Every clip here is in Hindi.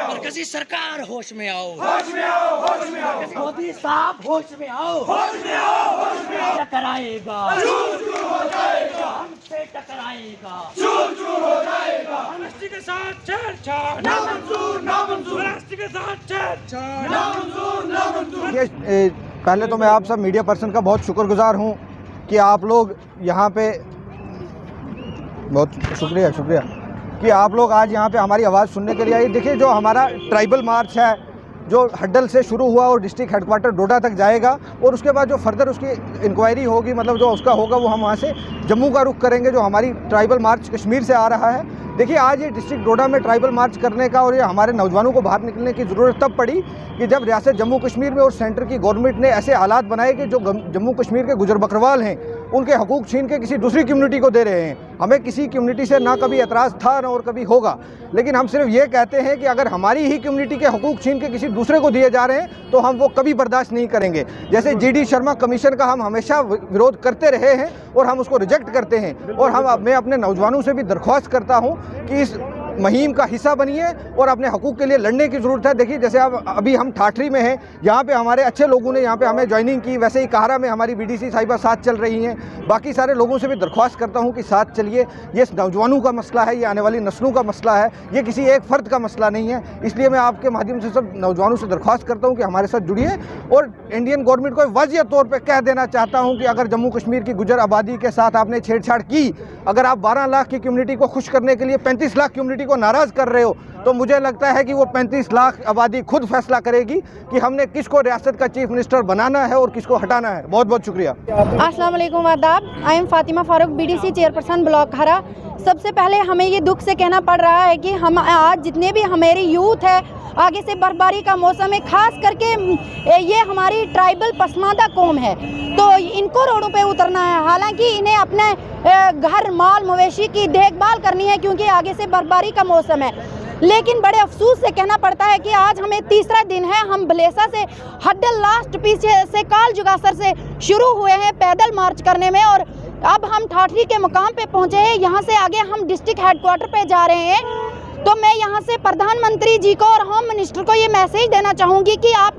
मरकजी सरकार होश में आओ, मोदी साहब होश में आओ, टकराएगा हमसे, टकराएगा एमएसटी के साथ छेड़छाड़ नामंजूर, एमएसटी के साथ छेड़छाड़ नामंजूर। पहले तो मैं आप सब मीडिया पर्सन का बहुत शुक्रगुजार हूं कि आप लोग यहाँ पे, बहुत शुक्रिया कि आप लोग आज यहाँ पे हमारी आवाज़ सुनने के लिए आए। देखिए, जो हमारा ट्राइबल मार्च है जो हड्डल से शुरू हुआ और डिस्ट्रिक्ट हेडक्वार्टर डोडा तक जाएगा, और उसके बाद जो फर्दर उसकी इंक्वायरी होगी, मतलब जो उसका होगा, वो हम वहाँ से जम्मू का रुख करेंगे, जो हमारी ट्राइबल मार्च कश्मीर से आ रहा है। देखिए, आज ये डिस्ट्रिक्ट डोडा में ट्राइबल मार्च करने का और ये हमारे नौजवानों को बाहर निकलने की ज़रूरत तब पड़ी कि जब रियासत जम्मू कश्मीर में और सेंटर की गवर्नमेंट ने ऐसे हालात बनाए कि जो जम्मू कश्मीर के गुजर बकरवाल हैं उनके हकूक़ छीन के किसी दूसरी कम्युनिटी को दे रहे हैं। हमें किसी कम्युनिटी से ना कभी एतराज़ था ना और कभी होगा, लेकिन हम सिर्फ ये कहते हैं कि अगर हमारी ही कम्युनिटी के हकूक़ छीन के किसी दूसरे को दिए जा रहे हैं तो हम वो कभी बर्दाश्त नहीं करेंगे। जैसे GD शर्मा कमीशन का हम हमेशा विरोध करते रहे हैं और हम उसको रिजेक्ट करते हैं, और मैं अपने नौजवानों से भी दरख्वास्त करता हूँ कि इस मुहिम का हिस्सा बनिए और अपने हकूक़ के लिए लड़ने की ज़रूरत है। देखिए, जैसे अब अभी हम ठाठरी में हैं, यहाँ पे हमारे अच्छे लोगों ने यहाँ पे हमें ज्वाइनिंग की, वैसे ही काहरा में हमारी BDC साहिबा साथ चल रही हैं। बाकी सारे लोगों से भी दरख्वास्त करता हूँ कि साथ चलिए। ये नौजवानों का मसला है, ये आने वाली नस्लों का मसला है, ये किसी एक फ़र्द का मसला नहीं है। इसलिए मैं आपके माध्यम से सब नौजवानों से दरख्वास्त करता हूँ कि हमारे साथ जुड़िए, और इंडियन गवर्नमेंट को वाज़िह तौर पर कह देना चाहता हूँ कि अगर जम्मू कश्मीर की गुजर आबादी के साथ आपने छेड़छाड़ की, अगर आप 12 लाख की कम्युनिटी को खुश करने के लिए 35 लाख कम्युनिटी को नाराज़ कर रहे हो, तो मुझे लगता है कि वो 35 लाख आबादी खुद फैसला करेगी कि हमने किसको रियासत का चीफ मिनिस्टर बनाना है और किसको हटाना है। बहुत बहुत शुक्रिया। अस्सलाम वालेकुम, आदाब। I am Fatima Farooq, BDC chairperson block खारा। सबसे पहले हमें ये दुख से कहना पड़ रहा है कि हम आज जितने भी हमारी यूथ है, आगे से बर्फबारी का मौसम है, खास करके ये हमारी ट्राइबल पसमानदा कौम है, तो इनको रोडों पे उतरना है। हालांकि इन्हें अपने घर माल मवेशी की देखभाल करनी है क्योंकि आगे से बर्फबारी का मौसम है, लेकिन बड़े अफसोस से कहना पड़ता है कि आज हमें तीसरा दिन है, हम भलेसा से हड्डल लास्ट पीछे से काल जुगासर से शुरू हुए हैं पैदल मार्च करने में, और अब हम ठाठरी के मुकाम पे पहुंचे हैं। यहाँ से आगे हम डिस्ट्रिक्ट हेडक्वार्टर पे जा रहे हैं। तो मैं यहाँ से प्रधानमंत्री जी को और होम मिनिस्टर को ये मैसेज देना चाहूँगी कि आप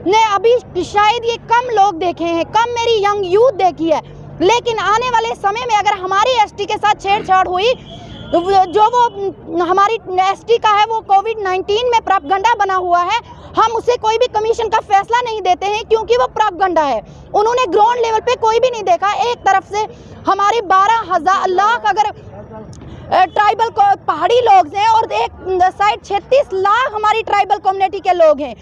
ने अभी शायद ये कम लोग देखे हैं, कम मेरी यंग यूथ देखी है, लेकिन आने वाले समय में अगर हमारी ST के साथ छेड़छाड़ हुई, जो वो हमारी ST का है वो कोविड-19 में प्रोपगंडा बना हुआ है, हम उसे कोई भी कमीशन का फैसला नहीं देते हैं क्योंकि वो प्रोपगंडा है। उन्होंने ग्राउंड लेवल पे कोई भी नहीं देखा। एक तरफ से हमारी 12,000 लाख अगर ट्राइबल को पहाड़ी लोग हैं और एक साइड 36 लाख हमारी ट्राइबल कम्युनिटी के लोग हैं,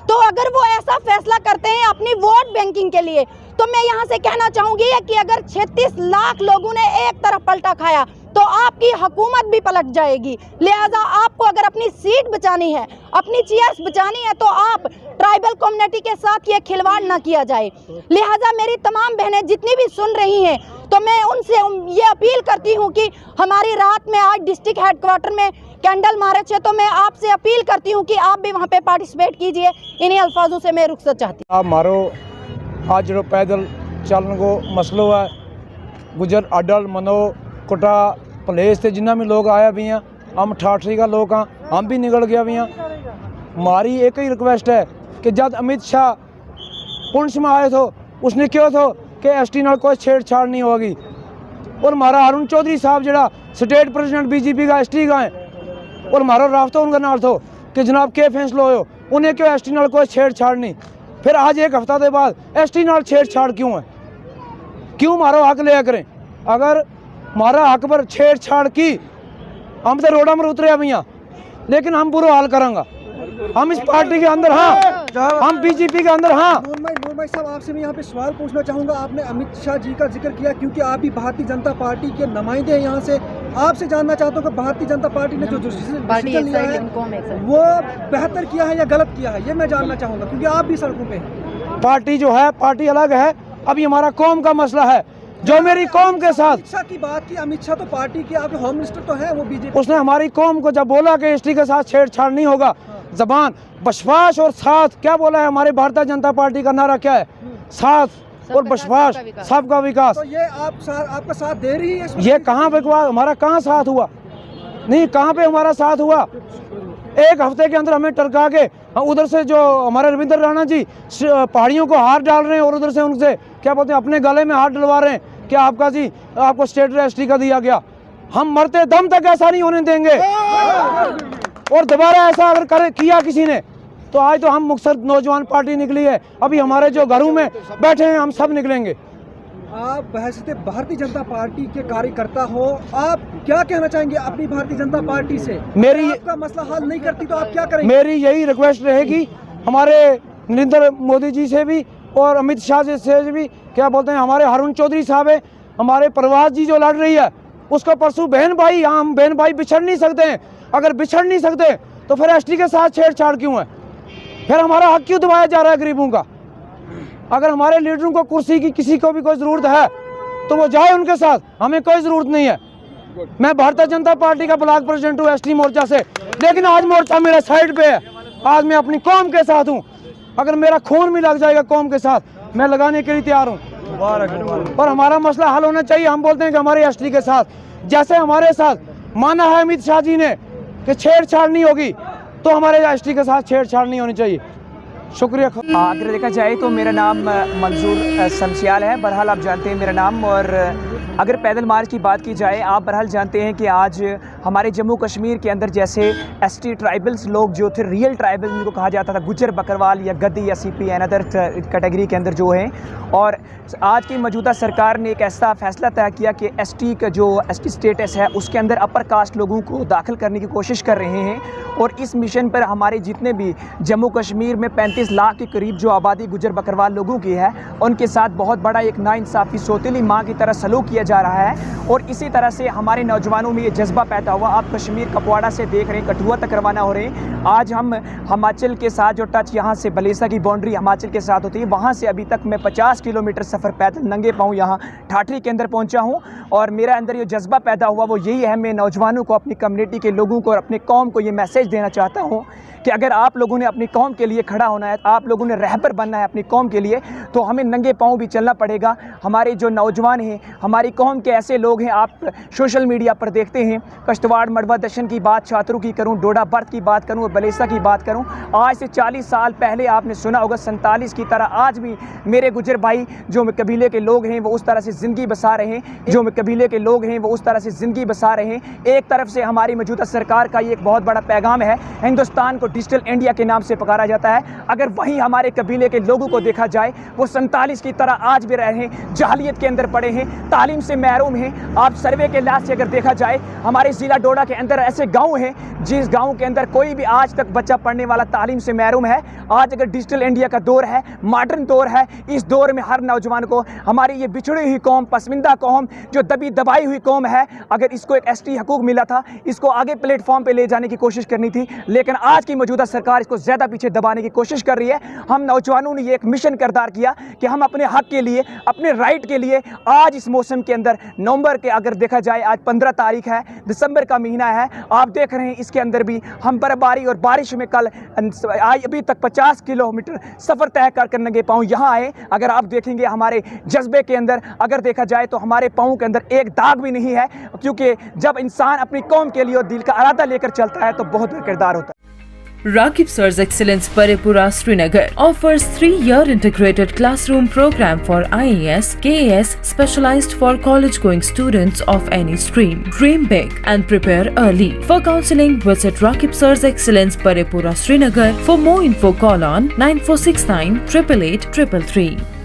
तो अगर वो ऐसा फैसला करते हैं अपनी वोट बैंकिंग के लिए, तो मैं यहाँ से कहना चाहूँगी कि अगर 36 लाख लोगों ने एक तरफ पलटा खाया तो आपकी हुकूमत भी पलट जाएगी। लिहाजा आपको अगर अपनी सीट बचानी है, अपनी चेयर्स बचानी है, तो आप ट्राइबल कम्युनिटी के साथ ये खिलवाड़ ना किया जाए। लिहाजा मेरी तमाम बहनें जितनी भी सुन रही हैं, तो मैं उनसे ये अपील करती हूँ कि हमारी रात में आज डिस्ट्रिक्ट हेडक्वार्टर में कैंडल मार्च है, तो मैं आपसे अपील करती हूँ कि आप भी वहाँ पे पार्टिसिपेट कीजिए। इन्हीं अल्फाजों से मैं रुखसत चाहती हूँ। आप मारो आज जो पैदल चलन को मसलो है, गुजर अडल मनो कोटा प्लेस से जिन्ना भी लोग आया भी हैं, हम ठाठरी का लोग हाँ, हम भी निकल गया भी हैं। हमारी एक ही रिक्वेस्ट है कि जब अमित शाह पुंछ में आए थे, उसने क्यों थो कि ST नाल कोई छेड़छाड़ नहीं होगी, और हमारा अरुण चौधरी साहब जरा स्टेट प्रेसिडेंट BJP का ST का है, और हमारा राफ्ता उनका नाल थो कि जनाब के फैसला हो, उन्हें क्यों ST नाल कोई छेड़छाड़ नहीं। फिर आज एक हफ्ता के बाद ST नाल छेड़छाड़ क्यों है? क्यों हमारा हक लिया करें? अगर हमारा हक पर छेड़छाड़ की, हम तो रोडा में उतरे भैया, लेकिन हम बुरा हाल करेंगे। हम इस पार्टी के अंदर हाँ, हम BJP के अंदर हाँ। नूर भाई साहब, आपसे मैं यहाँ पे सवाल पूछना चाहूँगा। आपने अमित शाह जी का जिक्र किया क्योंकि आप भी भारतीय जनता पार्टी के नुमाइंदे हैं। यहाँ से आपसे जानना चाहता हूँ कि भारतीय जनता पार्टी ने जो डिसीजन लिया है वो बेहतर किया है या गलत किया है, ये मैं जानना चाहूँगा क्योंकि आप भी सड़कों पे हैं। पार्टी जो है, पार्टी अलग है, अभी हमारा कौम का मसला है जो मेरी कौम के साथ। अमित शाह की बात की, अमित शाह तो पार्टी के आपके होम मिनिस्टर तो है, वो BJP। उसने हमारी कौम को जब बोला कि ST के साथ छेड़छाड़ नहीं होगा, जबान बशवास और साथ क्या बोला है, हमारे भारतीय जनता पार्टी का नारा क्या है? साथ और बशवास, सबका विकास। तो ये आपका साथ दे रही है? ये कहाँ विकास, हमारा कहाँ साथ हुआ? नहीं, कहाँ पे हमारा साथ हुआ? एक हफ्ते के अंदर हमें टरका के उधर से जो हमारे रविंद्र राणा जी पहाड़ियों को हाथ डाल रहे हैं और उधर से उनसे क्या बोलते हैं अपने गले में हाथ डलवा रहे हैं कि आपका जी आपको स्टेट एसटी का दिया गया। हम मरते दम तक ऐसा नहीं होने देंगे और दोबारा ऐसा अगर किया किसी ने तो आज तो हम मुक्तसर नौजवान पार्टी निकली है, अभी हमारे जो घरों में बैठे हैं हम सब निकलेंगे। आप बहसते भारतीय जनता पार्टी के कार्यकर्ता हो, आप क्या कहना चाहेंगे अपनी भारतीय जनता पार्टी से? मेरी आपका मसला हल नहीं करती तो आप क्या करेंगे? मेरी यही रिक्वेस्ट रहेगी हमारे नरेंद्र मोदी जी से भी और अमित शाह जी से भी, क्या बोलते हैं हमारे अरुण चौधरी साहब है, हमारे प्रवास जी जो लड़ रही है उसका परसों बहन भाई, हम बहन भाई बिछड़ नहीं सकते हैं। अगर बिछड़ नहीं सकते तो फिर एसटी के साथ छेड़छाड़ क्यों है? फिर हमारा हक क्यों दबाया जा रहा है गरीबों का? अगर हमारे लीडरों को कुर्सी की किसी को भी कोई ज़रूरत है तो वो जाए उनके साथ, हमें कोई ज़रूरत नहीं है। मैं भारतीय जनता पार्टी का ब्लॉक प्रेसिडेंट हूँ एसटी मोर्चा से, लेकिन आज मोर्चा मेरा साइड पे है। आज मैं अपनी कौम के साथ हूँ, अगर मेरा खून भी लग जाएगा कौम के साथ मैं लगाने के लिए तैयार हूँ। पर हमारा मसला हल होना चाहिए। हम बोलते हैं कि हमारे एसटी के साथ, जैसे हमारे साथ माना है अमित शाह जी ने कि छेड़छाड़ नहीं होगी, तो हमारे एसटी के साथ छेड़छाड़ नहीं होनी चाहिए। शुक्रिया। अगर देखा जाए तो मेरा नाम मंजूर शमसियाल है, बहरहाल आप जानते हैं मेरा नाम। और अगर पैदल मार्च की बात की जाए, आप बहरहाल जानते हैं कि आज हमारे जम्मू कश्मीर के अंदर जैसे एसटी ट्राइबल्स लोग जो थे, रियल ट्राइबल्स जिनको कहा जाता था, गुज्जर बकरवाल या गद्दी या सीपी एंड अदर कैटेगरी के अंदर जो हैं, और आज की मौजूदा सरकार ने एक ऐसा फैसला तय किया कि एसटी का जो एसटी स्टेटस है उसके अंदर अपर कास्ट लोगों को दाखिल करने की कोशिश कर रहे हैं। और इस मिशन पर हमारे जितने भी जम्मू कश्मीर में 35 लाख के करीब जो आबादी गुज्जर बकरवाल लोगों की है, उनके साथ बहुत बड़ा एक नाइंसाफ़ी सौतेली माँ की तरह सलूक किया जा रहा है। और इसी तरह से हमारे नौजवानों में ये जज्बा पैदा हुआ। आप कश्मीर कपवाड़ा से देख रहे हैं, कठुआ तक रवाना हो रहे हैं। आज हम हिमाचल के साथ जो टच यहाँ से बलेसा की बाउंड्री हिमाचल के साथ होती है, वहाँ से अभी तक मैं 50 किलोमीटर सफ़र पैदल नंगे पाँव यहाँ ठाठरी के अंदर पहुँचा हूँ। और मेरा अंदर ये जज्बा पैदा हुआ वो यही है, मैं नौजवानों को, अपनी कम्युनिटी के लोगों को और अपने कौम को ये मैसेज देना चाहता हूँ कि अगर आप लोगों ने अपनी कौम के लिए खड़ा होना है, आप लोगों ने रहबर बनना है अपनी कौम के लिए, तो हमें नंगे पाँव भी चलना पड़ेगा। हमारे जो नौजवान हैं, हमारी कौम के ऐसे लोग हैं, आप सोशल मीडिया पर देखते हैं, कश्तवाड़ मड़वा दर्शन की बात छात्रों की करूं, डोडा बर्थ की बात करूं और बलेसा की बात करूं, आज से 40 साल पहले आपने सुना होगा 47 की तरह आज भी मेरे गुजर भाई जो कबीले के लोग हैं वो उस तरह से ज़िंदगी बसा रहे हैं, जो कबीले के लोग हैं वो उस तरह से ज़िंदगी बसा रहे हैं। एक तरफ से हमारी मौजूदा सरकार का ये एक बहुत बड़ा पैगाम है, हिंदुस्तान को डिजिटल इंडिया के नाम से पुकारा जाता है। अगर वहीं हमारे कबीले के लोगों को देखा जाए, वो 47 की तरह आज भी रहे हैं, जाहिलियत के अंदर पड़े हैं, तालीम से महरूम हैं। आप सर्वे के लिहाज से अगर देखा जाए, हमारे ज़िला डोडा के अंदर ऐसे गाँव हैं जिस गाँव के अंदर कोई भी आज तक बच्चा पढ़ने वाला तालीम से महरूम है। आज अगर डिजिटल इंडिया का दौर है, मॉडर्न दौर है, इस दौर में हर नौजवान को, हमारी ये बिछड़ी हुई कौम, पसमिंदा कौम, जो दबी दबाई हुई कौम है, अगर इसको एक एसटी हकूक मिला था, इसको आगे प्लेटफॉर्म पे ले जाने की कोशिश करनी थी। लेकिन आज की मौजूदा सरकार इसको ज़्यादा पीछे दबाने की कोशिश कर रही है। हम नौजवानों ने ये एक मिशन किरदार किया कि हम अपने हक के लिए, अपने राइट के लिए आज इस मौसम के अंदर, नवंबर के अगर देखा जाए आज 15 तारीख है, दिसंबर का महीना है, आप देख रहे हैं इसके अंदर भी हम बर्फबारी और बारिश में कल अभी तक 50 किलोमीटर सफ़र तय कर नंगे पाँव यहाँ आए। अगर आप देखेंगे हमारे जज्बे के अंदर अगर देखा जाए तो हमारे पाँव के अंदर एक दाग भी नहीं है, क्योंकि जब इंसान अपनी कौम के लिए और दिल का इरादा लेकर चलता है तो बहुत बड़ा किरदार होता है। Rakib Sir's Excellence Parepura Srinagar offers 3-year integrated classroom program for IAS, KAS specialized for college-going students of any stream. Dream big and prepare early. For counseling, visit Rakib Sir's Excellence Parepura Srinagar. For more info, call on 9469 888 333.